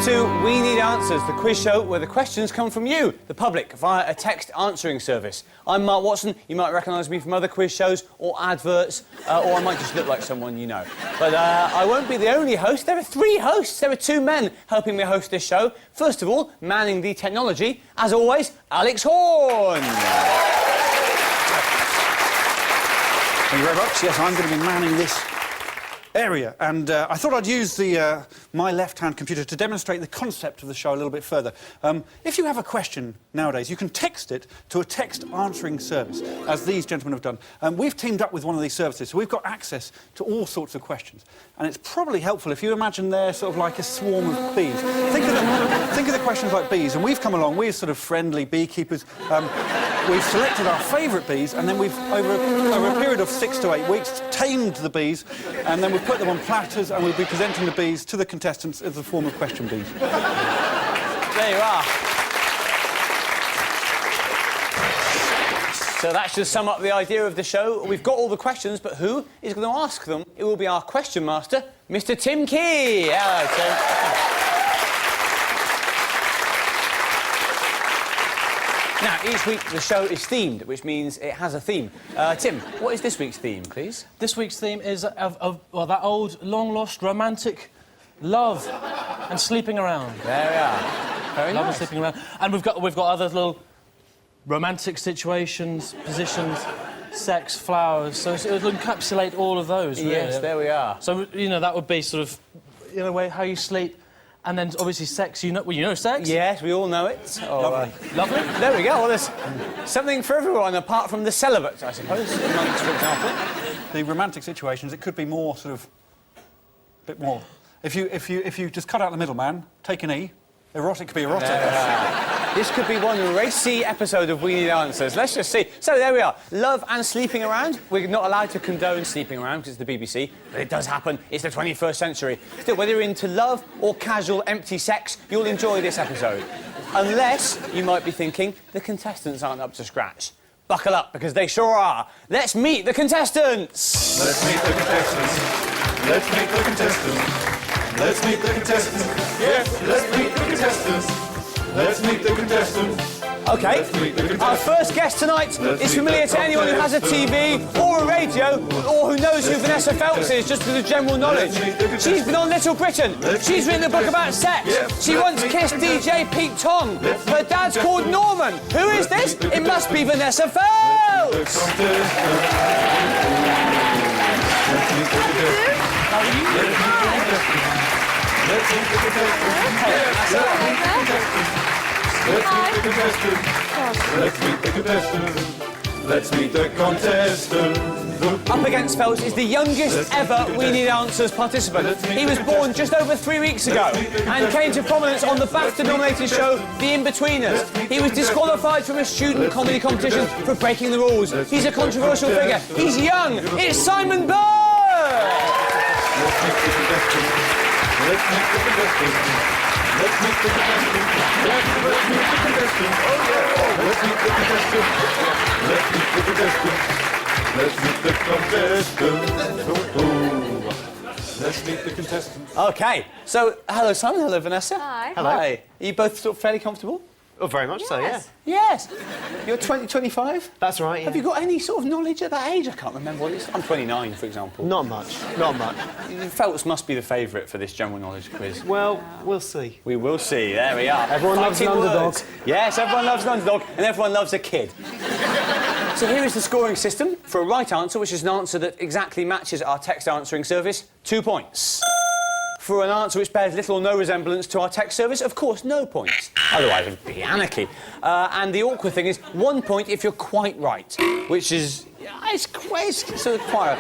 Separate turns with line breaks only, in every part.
to We Need Answers, the quiz show where the questions come from you, the public, via a text answering service. I'm Mark Watson. You might recognise me from other quiz shows or adverts, or I might just look like someone you know. But I won't be the only host. There are 3 hosts. There are 2 men helping me host this show. First of all, manning the technology, as always, Alex Horne.
Thank you very much. Yes, I'm going to be manning this area, and I thought I'd use my left-hand computer to demonstrate the concept of the show a little bit further. If you have a question nowadays, you can text it to a text answering service, as these gentlemen have done. We've teamed up with one of these services, so we've got access to all sorts of questions. And it's probably helpful if you imagine they're sort of like a swarm of bees. Think of the questions like bees, and we've come along, we're sort of friendly beekeepers. We've selected our favourite bees, and then we've, over a period of 6 to 8 weeks, tamed the bees, and then we've put them on platters, and we'll be presenting the bees to the contestants as a form of question bees.
There you are. So that should sum up the idea of the show. We've got all the questions, but who is going to ask them? It will be our question master, Mr. Tim Key. Hello, Tim. Now, each week the show is themed, which means it has a theme. Tim, what is this week's theme, please?
This week's theme is well, that old, long-lost, romantic love and sleeping around.
There we are. Very
love
nice.
And sleeping around. And we've got other little romantic situations, positions, sex, flowers. So it'll encapsulate all of those, really.
Yes, there we are.
So, you know, that would be sort of, in a way, how you sleep. And then, obviously, sex. You know sex?
Yes, we all know it.
Lovely. Lovely.
There we go. Well, there's something for everyone, apart from the celibate, I suppose. Monks, for example.
The romantic situations, it could be more sort of... a bit more. If you just cut out the middleman, take an E, erotic could be erotic.
This could be one racy episode of We Need Answers. Let's just see. So, there we are. Love and sleeping around. We're not allowed to condone sleeping around because it's the BBC, but it does happen. It's the 21st century. Still, whether you're into love or casual, empty sex, you'll enjoy this episode. Unless you might be thinking the contestants aren't up to scratch. Buckle up, because they sure are. Let's meet the contestants.
Let's meet the contestants. Let's meet the contestants. Let's meet the contestants. Yes, let's meet the contestants. Let's meet the contestants.
OK, our first guest tonight is familiar to anyone who has a TV or a radio or who knows who Vanessa Feltz is, just for the general knowledge. She's been on Little Britain. She's written a book about sex. She once kissed DJ Pete Tong. Her dad's called Norman. Who is this? It must be Vanessa Feltz.
How are you? Let's meet the contestants. Let's meet the contestants. Let's meet the contestants. Let's meet the contestants.
Up against Feltz is the youngest ever We Need Answers participant. He was born just over 3 weeks ago and came to prominence on the BAFTA-nominated show The In-Betweeners. He was disqualified from a student comedy competition for breaking the rules. He's a controversial figure. He's young. It's Simon Bird!
Let's meet the contestants. Let's meet the contestants. Let's meet the contestants. Let's meet the contestants. Oh, yeah. Let's meet the contestants. Let's meet the contestants. Let's meet the contestants. Let's meet the contestants.
OK, so hello, Simon. Hello, Vanessa.
Hi.
Hello. Hi. Are you both sort of fairly comfortable?
Oh, very much so, yeah.
Yes. You're 25?
That's right, yeah.
Have you got any sort of knowledge at that age? I can't remember what it is. I'm 29, for example.
Not much, not much.
Feltz must be the favourite for this general knowledge quiz.
Well, we'll see.
We will see. There we are.
Everyone loves an underdog.
Yes, everyone loves an underdog, and everyone loves a kid. So here is the scoring system. For a right answer, which is an answer that exactly matches our text answering service, 2 points. For an answer which bears little or no resemblance to our text service, of course, no points. Otherwise, it would be anarchy. And the awkward thing is 1 point if you're quite right, which is... It's sort of quite...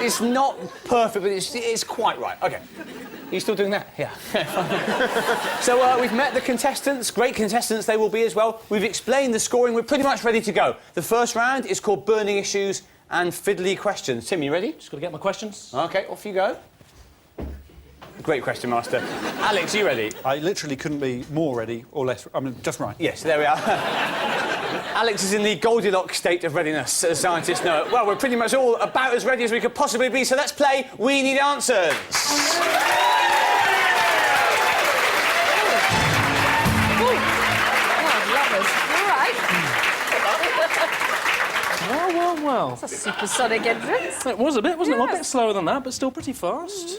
It's not perfect, but it's quite right. OK. Are you still doing that? Yeah. So we've met the contestants. Great contestants they will be as well. We've explained the scoring. We're pretty much ready to go. The first round is called Burning Issues and Fiddly Questions. Tim, you ready?
Just got to get my questions.
OK, off you go. Great question, Master. Alex, you ready?
I literally couldn't be more ready or less... I mean, just right.
Yes, there we are. Alex is in the Goldilocks state of readiness, as scientists know it. Well, we're pretty much all about as ready as we could possibly be, so let's play We Need Answers.
Well.
That's a supersonic entrance.
It was a bit, wasn't it? Well, a
Yes.
bit slower than that, but still pretty fast.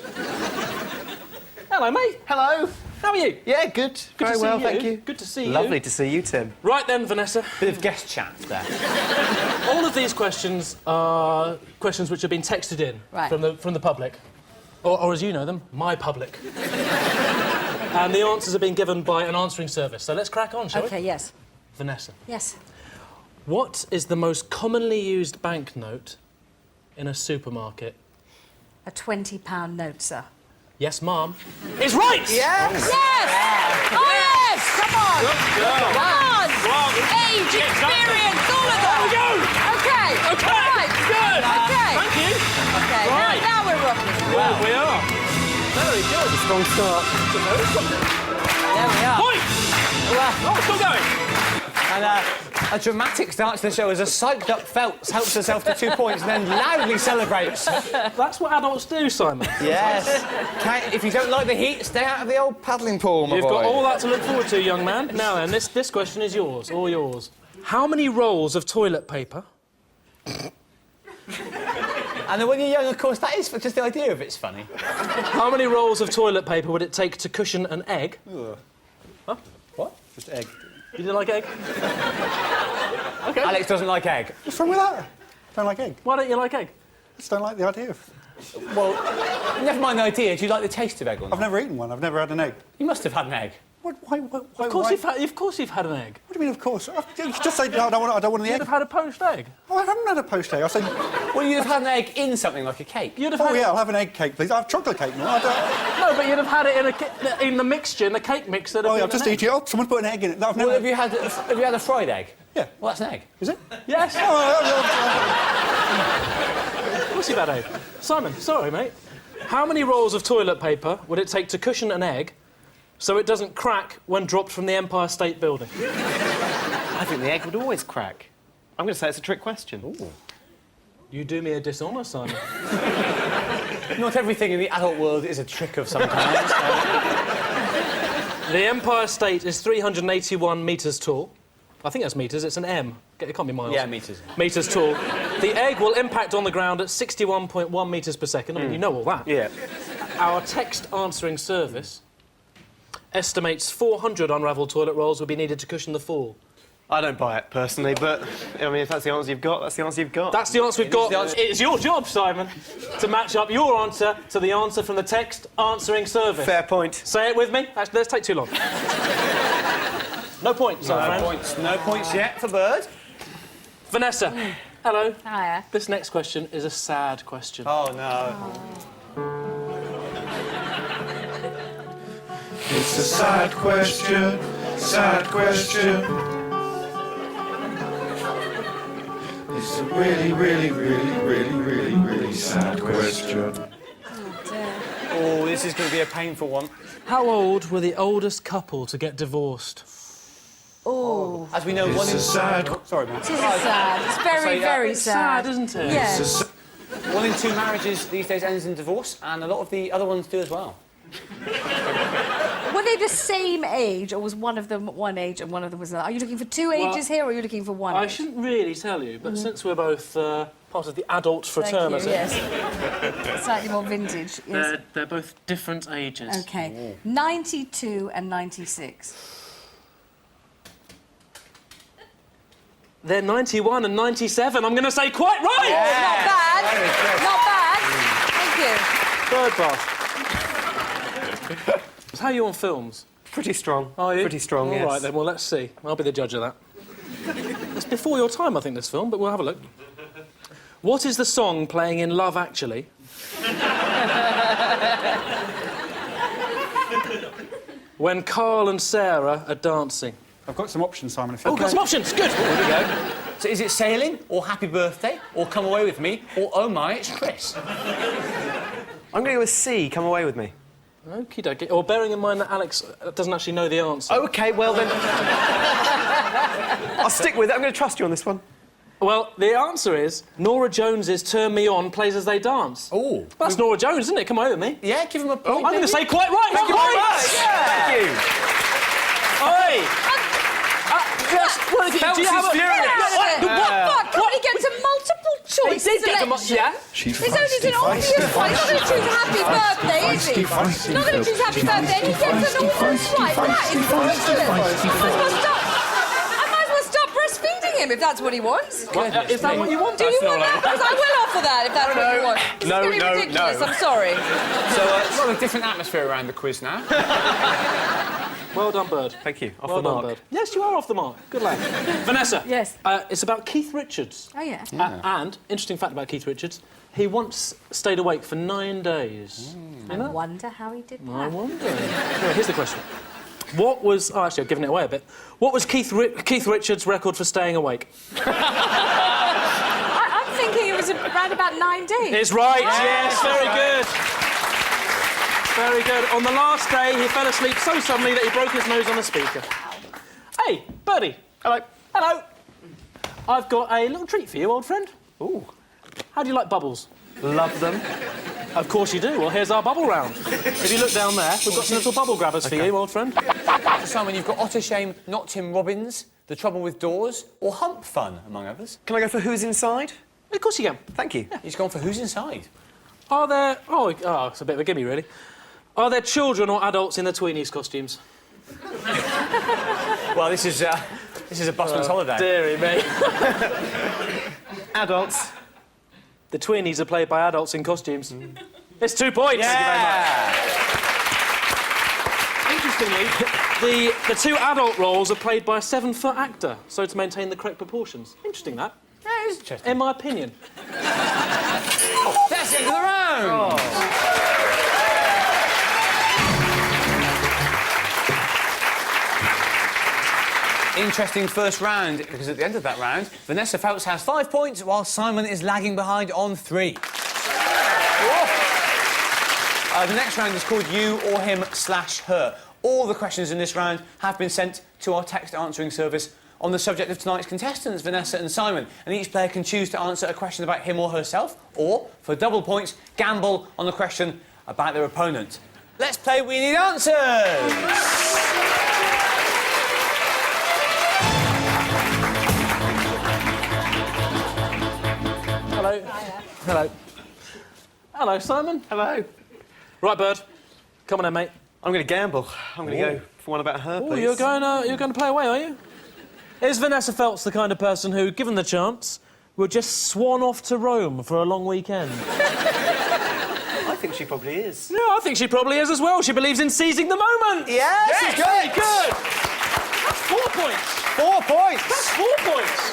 Hello, mate.
Hello.
How are you?
Yeah, good.
Good
Very
to see
well,
you.
thank you.
Good to see you.
Lovely to see you, Tim.
Right then, Vanessa.
Bit of guest chat there.
All of these questions are questions which have been texted in
Right.
from the public. Or as you know them, my public. And the answers have been given by an answering service. So let's crack on, shall
OK,
we?
yes.
Vanessa.
Yes.
What is the most commonly used banknote in a supermarket?
A £20 note, sir.
Yes, ma'am. It's right!
Yes! Oh, yes! Come on! Come on! Age, experience, all of that!
There we go!
OK.
OK!
Right.
Good!
OK.
Thank you!
OK,
Right.
now we're rocking.
Well, we are. Very good.
Strong start.
There we are.
Point! Oh, still going.
And a dramatic start to the show as a psyched-up Feltz helps herself to 2 points and then loudly celebrates.
That's what adults do, Simon.
Yes. If you don't like the heat, stay out of the old paddling pool, my
You've
boy.
got all that to look forward to, young man. Now then, this question is yours, all yours. How many rolls of toilet paper?
And then when you're young, of course, that is just the idea of it's funny.
How many rolls of toilet paper would it take to cushion an egg? Huh? What?
Just egg.
You didn't like egg? OK.
Alex doesn't like egg.
What's wrong with that? Don't like egg.
Why don't you like egg?
Just don't like the idea of...
Well, never mind the idea. Do you like the taste of egg or not?
I've never eaten one. I've never had an egg.
You must have had an egg.
Why,
Of course you've had an egg.
What do you mean, of course? You just say, no, I don't want the
You'd
egg.
have had a poached egg.
Oh, I haven't had a poached egg. I said,
Well, you'd have had an egg in something like a cake.
You'd have
oh,
had
yeah, I'll have an egg cake, please. I have chocolate cake. No, I don't...
No, but you'd have had it in the mixture, in the cake mix.
Oh, yeah, I've just eaten it. Oh, someone put an egg in it. No, I've never...
Well, have you had a fried egg?
Yeah.
Well, that's an egg.
Is it?
Yes.
Oh,
Of course you've had egg. Simon, sorry, mate. How many rolls of toilet paper would it take to cushion an egg so it doesn't crack when dropped from the Empire State Building?
I think the egg would always crack. I'm going to say it's a trick question.
Ooh. You do me a dishonour, Simon.
Not everything in the adult world is a trick of some kind.
The Empire State is 381 metres tall. I think that's metres, it's an M. It can't be miles.
Yeah, metres.
Metres tall. The egg will impact on the ground at 61.1 metres per second. I mean, you know all that.
Yeah.
Our text answering service estimates 400 unravelled toilet rolls will be needed to cushion the fall.
I don't buy it, personally, but, I mean, if that's the answer you've got, that's the answer you've got.
That's the answer we've got.
the answer.
It's your job, Simon, to match up your answer to the answer from the text answering service.
Fair point.
Say it with me. Actually, let's take too long. No points, my friend.
No points yet for Bird.
Vanessa, hello.
Hiya.
This next question is a sad question.
Oh, no.
It's a sad question, sad question. It's a really, really, really, really, really, really sad question.
Oh, this is going to be a painful one.
How old were the oldest couple to get divorced?
Oh,
As we know,
It's
one
a
in,
sad...
sorry, man.
this is sad. It's very, very
It's
sad.
sad, isn't it?
Yeah.
It's a...
1 in 2 marriages these days ends in divorce, and a lot of the other ones do as well.
Were they the same age, or was one of them at one age and one of them was another? Are you looking for two ages here, or are you looking for one
I
age?
shouldn't really tell you, but since we're both part of the adult
Thank
fraternity,
you, yes. Slightly more vintage, yes.
they're both different ages.
OK. 92 and 96.
They're 91 and 97. I'm going to say quite right!
Not bad. Not bad. Thank you.
Bird bath. How are you on films?
Pretty strong.
Are you?
Pretty strong, yes.
All right, then, well, let's see. I'll be the judge of that. It's before your time, I think, this film, but we'll have a look. What is the song playing in Love Actually? When Carl and Sarah are dancing.
I've got some options, Simon, if you
Oh, got some options. Good.
Here we go. So is it Sailing, or Happy Birthday, or Come Away With Me, or Oh My, It's Chris?
I'm going to go with C, Come Away With Me.
Okie dokie. Or bearing in mind that Alex doesn't actually know the answer.
OK, well then... I'll stick with it. I'm going to trust you on this one.
Well, the answer is Norah Jones's Turn Me On plays as they dance.
Oh.
That's Norah Jones, isn't it? Come away with me.
Yeah, give him a point.
I'm going to say quite right.
Thank you very much.
Yeah.
Thank you.
Oi! Just, well, do you have a...
Get out of it. What fuck? Can we get to choice.
He did get them.
selection.
Yeah.
She's
It's only an obvious one. He's not going to choose happy birthday, is he? He's not going to choose happy birthday, and he gets an almost right. That is ridiculous. I might as well stop breastfeeding him if that's what he wants.
Is that what you want?
Do you want that? Because I will offer that if that's what you want. This is getting ridiculous. I'm sorry.
So, it's got a different atmosphere around the quiz now.
Well done, Bird.
Thank you. Off
Well
the
done,
mark.
Bird. Yes, you are off the mark. Good lad. Vanessa.
Yes.
It's about Keith Richards.
Oh, yeah.
And, interesting fact about Keith Richards, he once stayed awake for 9 days.
I wonder how he did that.
I wonder. Anyway, here's the question. What was... Oh, actually, I've given it away a bit. What was Keith Richards' record for staying awake?
I'm thinking it was around about 9 days.
It's right, yes, very good. Very good. On the last day, he fell asleep so suddenly that he broke his nose on the speaker. Hey, Birdie.
Hello.
Hello. I've got a little treat for you, old friend. Ooh. How do you like bubbles?
Love them.
Of course you do. Well, here's our bubble round. If you look down there, we've got some little bubble grabbers for you, old friend.
Simon, you've got Otter Shame, Not Tim Robbins, The Trouble with Doors, or Hump Fun, among others.
Can I go for who's inside?
Of course you can.
Thank you.
He's gone for Who's Inside.
Are there... Oh, it's a bit of a gimme, really. Are there children or adults in the tweenies costumes?
Well, this is a busman's holiday.
Dearie me.
Adults.
The tweenies are played by adults in costumes. It's 2 points.
Yeah.
Interestingly, the two adult roles are played by a 7-foot actor, so to maintain the correct proportions. Interesting, that.
Yeah, it is interesting.
In my opinion.
That's the end of the round. Interesting first round, because at the end of that round, Vanessa Feltz has 5 points, while Simon is lagging behind on 3. The next round is called You or Him/Her. All the questions in this round have been sent to our text answering service on the subject of tonight's contestants, Vanessa and Simon, and each player can choose to answer a question about him or herself, or, for double points, gamble on the question about their opponent. Let's play We Need Answers!
Hello. Hello. Hello, Simon.
Hello.
Right, Bird. Come on then, mate.
I'm going to gamble. I'm going to go for one about her,
Oh,
please.
you're going to play away, are you? Is Vanessa Feltz the kind of person who, given the chance, would just swan off to Rome for a long weekend?
I think she probably is.
Yeah, I think she probably is as well. She believes in seizing the moment.
Yes, it's
Very
good.
good. That's 4 points.
4 points!
That's 4 points.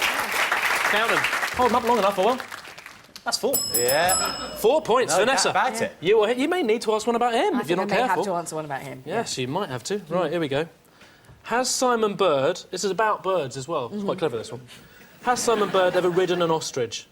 Count them. Hold them up long enough, I will. That's 4.
Yeah.
4 points,
No
Vanessa.
doubt about it.
You may need to ask one about him if you're not
I may
careful.
have to answer one about him.
Yes, you might have to. Right, here we go. Has Simon Bird... This is about birds as well. It's quite clever, this one. Has Simon Bird ever ridden an ostrich?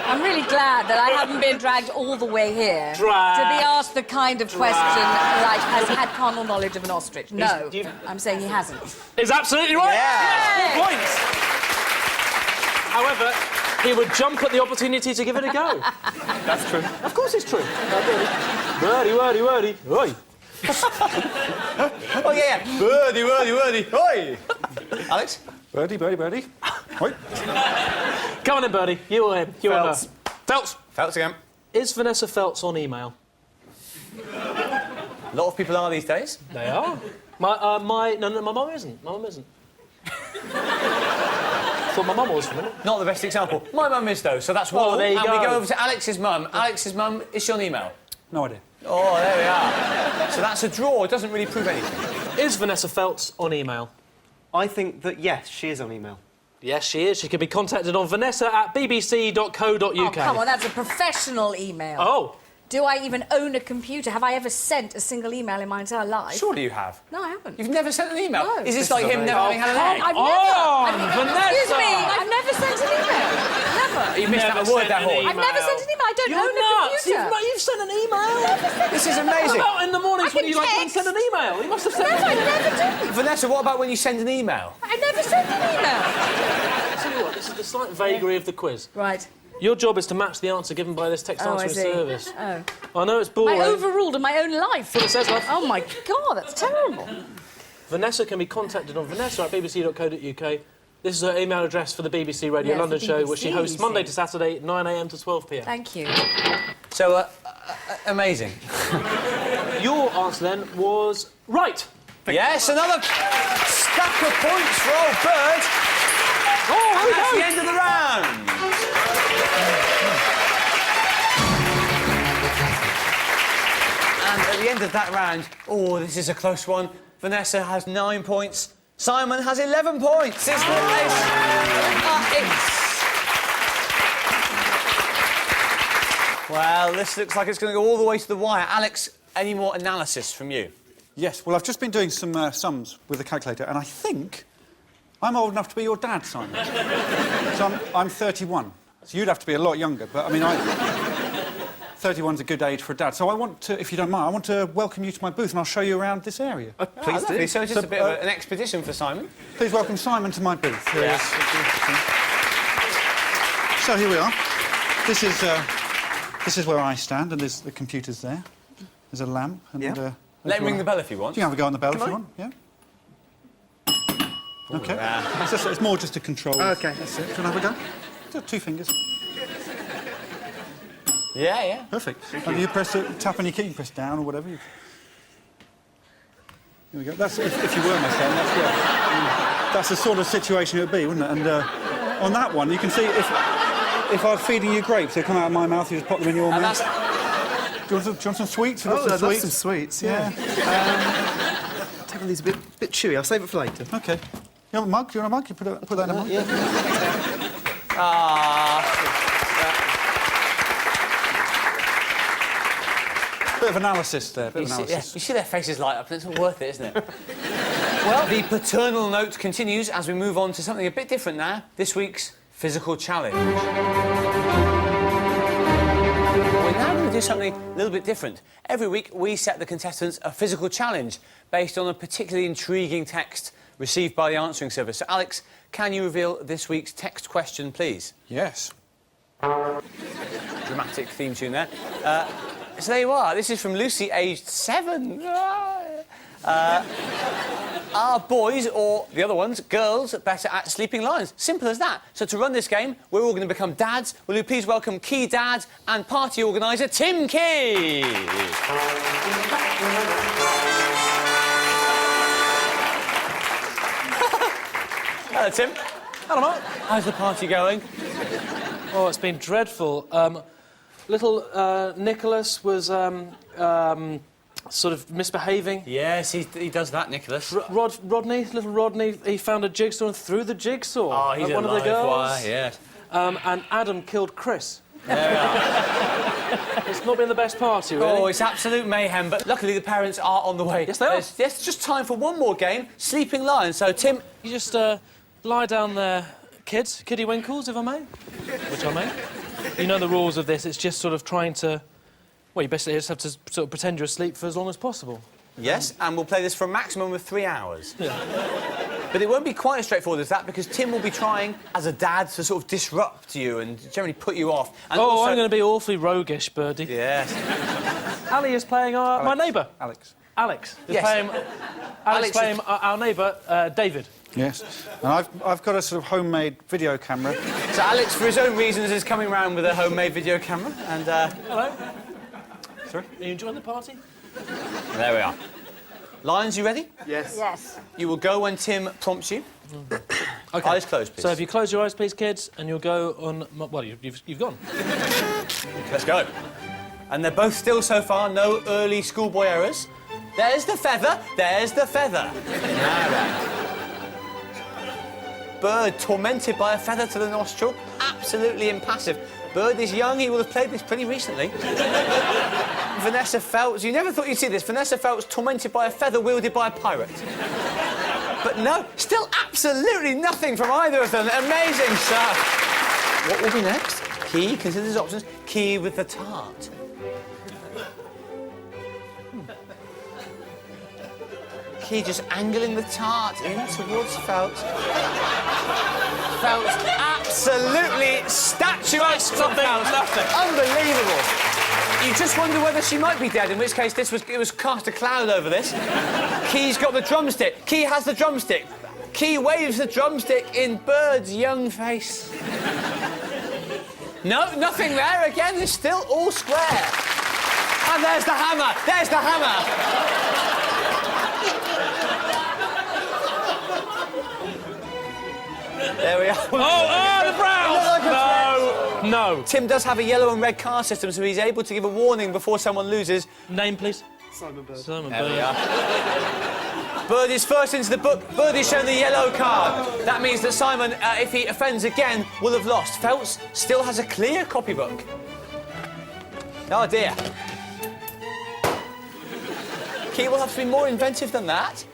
I'm really glad that I haven't been dragged all the way here to
Dragged.
be asked the kind of question like, has he had carnal knowledge of an ostrich? No,
you've-
I'm saying he hasn't.
Is absolutely right.
Yeah.
4 points. However, he would jump at the opportunity to give it a go.
That's true.
Of course it's true. Birdie, wordy, wordy. Oi.
Oh, yeah. Birdie, wordy, wordy. Oi! Alex?
Birdie, birdie, birdie. Oi.
Come on in, Birdie. You or him. You or her.
Feltz.
Feltz.
Feltz again.
Is Vanessa Feltz on email?
A lot of people are these days.
They are. No, my mum isn't. My mum isn't. Thought my mum was for a minute.
Not the best example. My mum is, though, so that's one.
Oh, there you
and we
go.
go over to Alex's mum. Alex's mum, is she on email?
No idea.
Oh, there we are. So that's a draw. It doesn't really prove anything.
Is Vanessa Feltz on email?
I think that, yes, she is on email.
Yes, she is. She can be contacted on vanessa@bbc.co.uk.
Oh, come on, that's a professional email.
Oh.
Do I even own a computer? Have I ever sent a single email in my entire life?
Surely you have.
No, I haven't.
You've never sent an email?
No.
Is this like him never having had an egg?
I've
Oh,
never.
Vanessa!
Excuse me, I've never sent an email. Never.
You missed
Never
out a word
sent
that
an
whole.
email.
I've never sent an email. I don't
You're
own a
nuts!
computer.
You've sent an email.
This is amazing.
What about in the mornings
I
when you
can
like
text.
send an email? You must have sent
No, I
an email.
never do.
Vanessa, what about when you send an email?
I never sent an email.
I'll tell you what, this is the slight vagary of the quiz.
Right.
Your job is to match the answer given by this text
Oh, I
answering
see.
service.
Oh.
I know it's boring.
I overruled in my own life.
What it says, love.
Oh, my God, that's terrible.
Vanessa can be contacted on vanessa@bbc.co.uk. This is her email address for the BBC Radio
Yes,
London
the
show, which she
BBC,
hosts
you
Monday
see.
to Saturday, 9 a.m. to 12 p.m.
Thank you.
So, amazing.
Your answer then was right.
Yes, another stack of points for old Bird.
Oh,
And that's the end of the round. And at the end of that round, oh, this is a close one. Vanessa has 9 points. Simon has 11 points. It's nice. Well, this looks like it's going to go all the way to the wire. Alex, any more analysis from you?
Yes, well, I've just been doing some sums with the calculator, and I think I'm old enough to be your dad, Simon. So I'm 31. So you'd have to be a lot younger, but, I mean, 31's a good age for a dad. So I want to, if you don't mind, I want to welcome you to my booth, and I'll show you around this area.
Please do. So it's just a bit of an expedition for Simon.
Please welcome Simon to my booth.
Yeah.
So here we are. This is where I stand, and there's the computer's there. There's a lamp, and...
Let him ring the bell if you want.
You can have a go on the bell if
Come
you
on.
want, yeah? OK. It's more just a control.
OK.
That's it. Do you want to have a go? Just 2 fingers.
Yeah, yeah.
Perfect. And you press it, tap on your key, you press down or whatever. Here we go. That's if you were my son. That's the sort of situation it would be, wouldn't it? And on that one, you can see if I was feeding you grapes, they come out of my mouth, you just pop them in your mouth. Do you want some sweets? We've got
I'd love
sweets.
some sweets, yeah. Take one of these a bit chewy. I'll save it for later.
OK. You want a mug? Do you want a mug? You put that in a mug?
Yeah.
Bit of analysis there. Bit of analysis.
You see their faces light up, and it's all worth it, isn't it? Well, the paternal note continues as we move on to something a bit different now. This week's physical challenge. We're now going to do something a little bit different. Every week, we set the contestants a physical challenge based on a particularly intriguing text received by the answering service. So, Alex, can you reveal this week's text question, please?
Yes.
Dramatic theme tune there. So there you are. This is from Lucy, aged 7. Are boys, or the other ones, girls, better at sleeping lions? Simple as that. So to run this game, we're all going to become dads. Will you please welcome Key Dad and party organiser Tim Key? Hello, Tim.
Hello, Mark.
How's the party going?
Oh, it's been dreadful. Little Nicholas was sort of misbehaving.
Yes, he does that, Nicholas.
Little Rodney, he found a jigsaw and threw the jigsaw
Oh, he's
at one of the
alive,
girls.
why, yes.
And Adam killed Chris.
There we are.
It's not been the best party, really.
Oh, it's absolute mayhem, but luckily the parents are on the way.
Yes, they are.
Yes, just time for one more game, Sleeping Lion. So, Tim...
You just lie down there, kids, kiddie winkles, if I may. Which I may. You know the rules of this. It's just sort of trying to... Well, you basically just have to sort of pretend you're asleep for as long as possible.
Yes, and we'll play this for a maximum of 3 hours.
Yeah.
But it won't be quite as straightforward as that, because Tim will be trying, as a dad, to sort of disrupt you and generally put you off. And
Oh,
also...
I'm going to be awfully roguish, Birdie.
Yes.
Ali is playing my neighbour.
Alex.
Alex is
Yes.
playing... Alex
is-
playing our neighbour, David.
Yes. And I've got a sort of homemade video camera.
So Alex, for his own reasons, is coming round with a homemade video camera, and...
Hello.
Sorry?
Are you enjoying the party?
There we are. Lions, you ready?
Yes.
Yes.
You will go when Tim prompts you.
OK.
Eyes closed, please.
So if you close your eyes, please, kids, and you'll go on... Well, you've gone.
Let's go. And they're both still so far, no early schoolboy errors. There's the feather, there's the feather. Now then. Bird tormented by a feather to the nostril, absolutely impassive. Bird is young, he will have played this pretty recently. Vanessa Feltz, you never thought you'd see this. Vanessa Feltz tormented by a feather wielded by a pirate. But no, still absolutely nothing from either of them. Amazing stuff. What will be next? Key, consider his options. Key with the tart. Key just angling the tart in towards Feltz. Feltz absolutely statuesque from Feltz.
Nothing.
Unbelievable. You just wonder whether she might be dead, in which case it was cast a cloud over this. Key's got the drumstick. Key has the drumstick. Key waves the drumstick in Bird's young face. No, nothing there. Again, it's still all square. And there's the hammer. There's the hammer. There we are.
Oh, the Browns! No.
Tim does have a yellow and red card system, so he's able to give a warning before someone loses.
Name, please.
Simon Bird.
Simon
There we
Bird.
are. Bird is first into the book. Bird is shown the yellow card. That means that Simon, if he offends again, will have lost. Feltz still has a clear copybook. Oh dear. Key will have to be more inventive than that.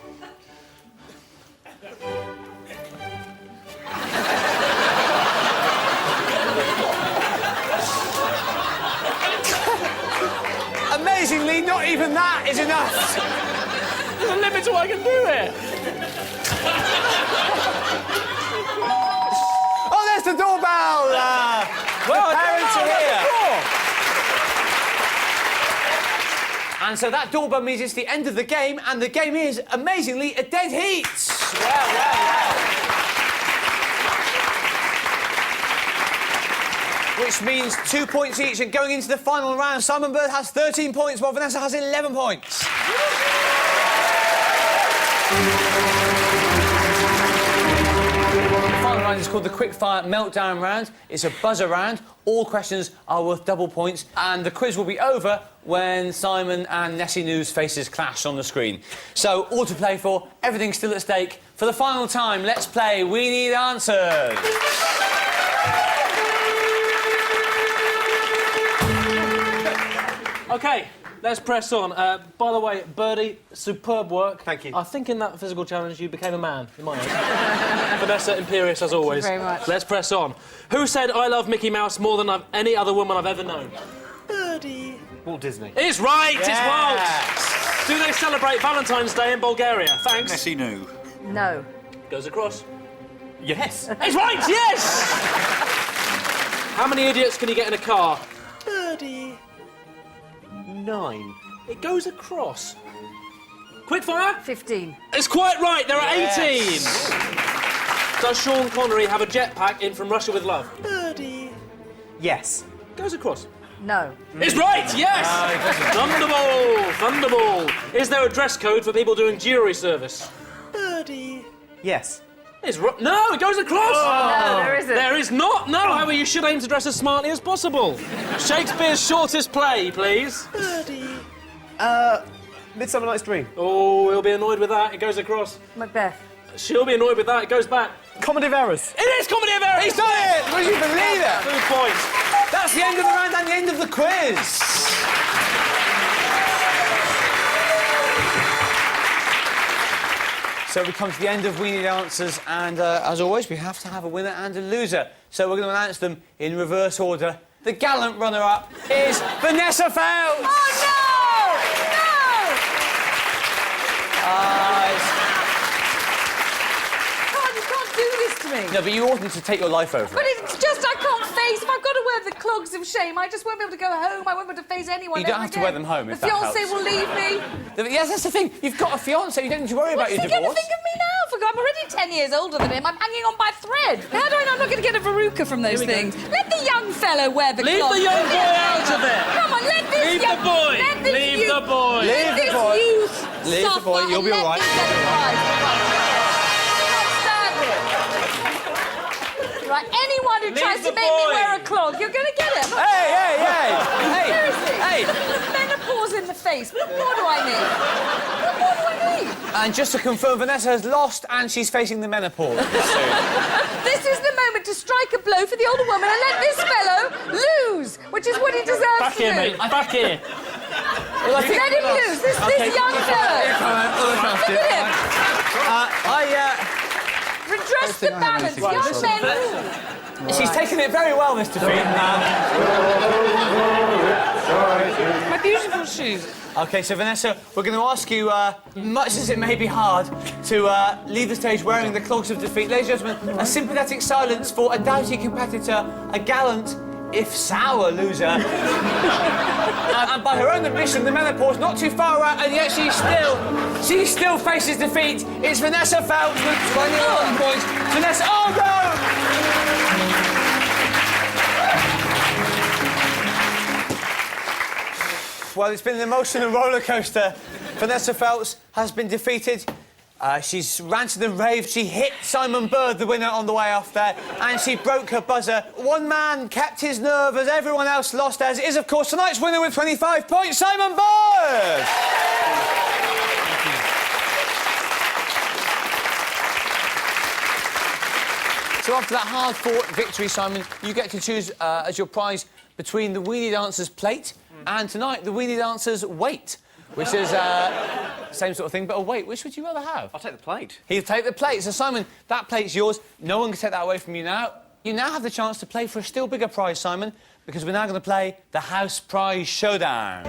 Amazingly, not even that is enough.
There's a limit to what I can do here.
Oh, there's the doorbell.
Well,
the parents are here.
Door.
And so that doorbell means it's the end of the game, and the game is, amazingly, a dead heat. Well. Which means 2 points each, and going into the final round, Simon Bird has 13 points, while Vanessa has 11 points. The final round is called the Quickfire Meltdown round. It's a buzzer round. All questions are worth double points, and the quiz will be over when Simon and Nessie News' faces clash on the screen. So, all to play for, everything's still at stake. For the final time, let's play We Need Answers.
OK, let's press on. By the way, Birdie, superb work.
Thank you.
I think in that physical challenge you became a man, in my eyes. Vanessa, imperious as always.
Thank you very much.
Let's press on. Who said I love Mickey Mouse more than any other woman I've ever known?
Birdie. Walt Disney.
It's right,
Yes.
it's Walt. Do they celebrate Valentine's Day in Bulgaria? Thanks.
Nessie knew.
No.
Goes across.
Yes.
It's right, yes! How many idiots can you get in a car?
Birdie. 9.
It goes across. Quickfire?
15.
It's quite right, there are 18.
Yes.
Does Sean Connery have a jetpack in From Russia with Love?
Birdie. Yes.
Goes across.
No.
It's right, yes! Thunderball, Thunderball. Is there a dress code for people doing jury service?
Birdie. Yes.
It's no, it goes across.
No, there isn't.
There is not. No, however, you should aim to dress as smartly as possible. Shakespeare's shortest play, please.
Birdie. Midsummer Night's Dream.
Oh, he'll be annoyed with that. It goes across.
Macbeth.
She'll be annoyed with that. It goes back.
Comedy of Errors.
It is Comedy of Errors.
He's done it! Would you believe it?
2 points.
That's the end of the round and the end of the quiz. So we come to the end of We Need Answers, and as always, we have to have a winner and a loser. So we're going to announce them in reverse order. The gallant runner-up is Vanessa Feltz.
Oh, God, you can't do this to me.
No, but you oughtn't to take your life over
But
it.
it's just I can't face. If I've got to wear the clogs of shame, I just won't be able to go home. I won't be able to face anyone.
You don't
ever
have to
again.
wear them home, if
the
that
fiancé
helps.
will leave me.
Yes, that's the thing. You've got a fiancé. You don't need to worry about
What's
your
he going to
divorce.
think of me now? I'm already 10 years older than him. I'm hanging on by a thread. How do I know I'm not going to get a verruca from those things? Let the young fellow wear the
Leave
clog.
the young
Leave
boy
it
out of it.
Come on, let this
Leave
young...
the boy.
Let this
Leave
youth,
the boy.
Let
Leave the
this
boy.
youth
Leave the
suffer
boy, you'll
and
be
let
all right.
this get it right. Can't stand it. Right, anyone who
Leave
tries
the
to make me
boy.
wear a clog, you're going to get it.
Hey!
Seriously.
Hey!
Menopause in the face. What more do I need? What more do I need?
And just to confirm, Vanessa has lost and she's facing the menopause soon.
This is the moment to strike a blow for the older woman and let this fellow lose, which is what he deserves
Back
to
here,
do.
mate. Back here.
Well, I think...
Let him lose. This young fellow. Look at him. Redress the balance. Young men rule.
She's taken it very well, this defeat.
My beautiful shoes.
OK, so Vanessa, we're going to ask you, much as it may be hard, to leave the stage wearing the clogs of defeat. Ladies and gentlemen, a sympathetic silence for a doughty competitor, a gallant if sour, loser. And by her own admission, the menopause not too far out, and yet she still faces defeat. It's Vanessa Feltz with 21 points. Vanessa, oh no! Well, it's been an emotional roller coaster. Vanessa Feltz has been defeated. She's ranted and raved. She hit Simon Bird, the winner, on the way off there, and she broke her buzzer. One man kept his nerve as everyone else lost, as is, of course, tonight's winner with 25 points, Simon Bird! So after that hard-fought victory, Simon, you get to choose as your prize between the Weenie Dancer's plate and tonight the Weenie Dancer's weight, which is same sort of thing, but a weight. Which would you rather have?
I'll take the plate.
He'll take the plate. So, Simon, that plate's yours. No one can take that away from you now. You now have the chance to play for a still bigger prize, Simon, because we're now going to play the House Prize Showdown.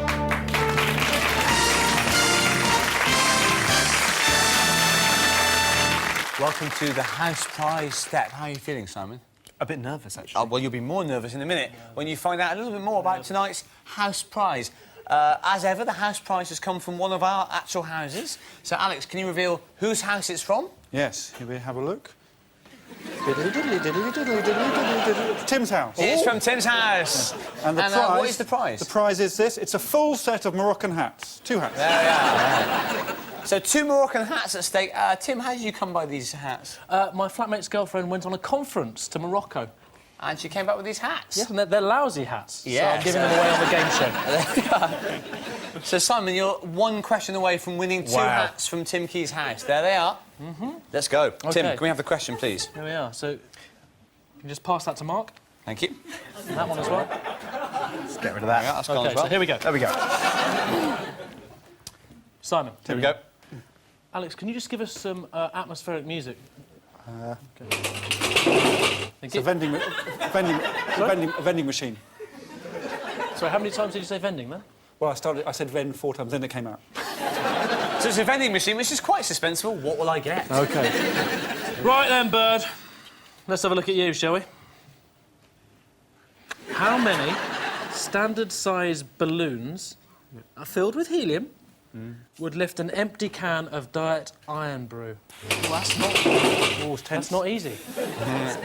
Welcome to the House Prize step. How are you feeling, Simon?
A bit nervous, actually.
Oh, well, you'll be more nervous in a minute when you find out a little bit more about tonight's House Prize. As ever, the house prize has come from one of our actual houses. So, Alex, can you reveal whose house it's from?
Yes, here we have a look. Tim's house.
It's from Tim's house.
And the prize...
what is the prize?
The prize is this. It's a full set of Moroccan hats. 2 hats.
There we are. So, 2 Moroccan hats at stake. Tim, how did you come by these hats?
My flatmate's girlfriend went on a conference to Morocco.
And she came back with these hats?
Yes, and they're lousy hats.
Yes.
So I'm giving them away on the game show.
There we are. So, Simon, you're 1 question away from winning 2 hats from Tim Key's house. There they are. Let's go.
Okay.
Tim, can we have the question, please?
There we are. So, you can just pass that to Mark.
Thank you.
And that one as well.
Let's get rid of that.
Yeah, that's gone
Okay,
as well.
so here we go.
There we go.
Simon.
Here we go.
Alex, can you just give us some atmospheric music?
It's a vending machine.
Sorry, how many times did you say vending then?
Well, I said vend 4 times, then it came out.
So it's a vending machine, which is quite suspenseful. What will I get?
OK.
Right then, Bird. Let's have a look at you, shall we? How many standard-size balloons filled with helium would lift an empty can of Diet Iron Brew?
Well, that's not...
That's not easy.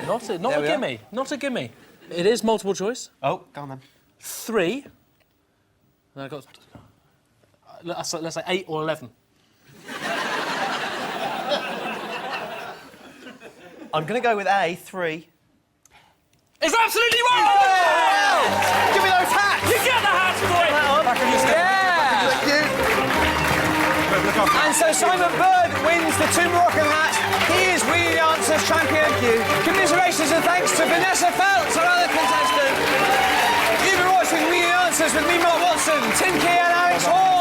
Not a
There we are.
gimme. Not a gimme. It is multiple choice.
Oh, go on then.
3. And I got... let's say 8 or 11.
I'm going to go with A, 3.
It's absolutely right!
Yeah! Give me those hats!
You get the hats, boy!
Yeah!
Thank you.
And so Simon Bird wins the 2 Moroccan hats. He is Weenie Dancers champion.
Thank you.
Commiserations and thanks to Vanessa Feltz, our other contestant. You've been watching Weenie Dancers with me, Mark Watson, Tim Key and Alex Horne.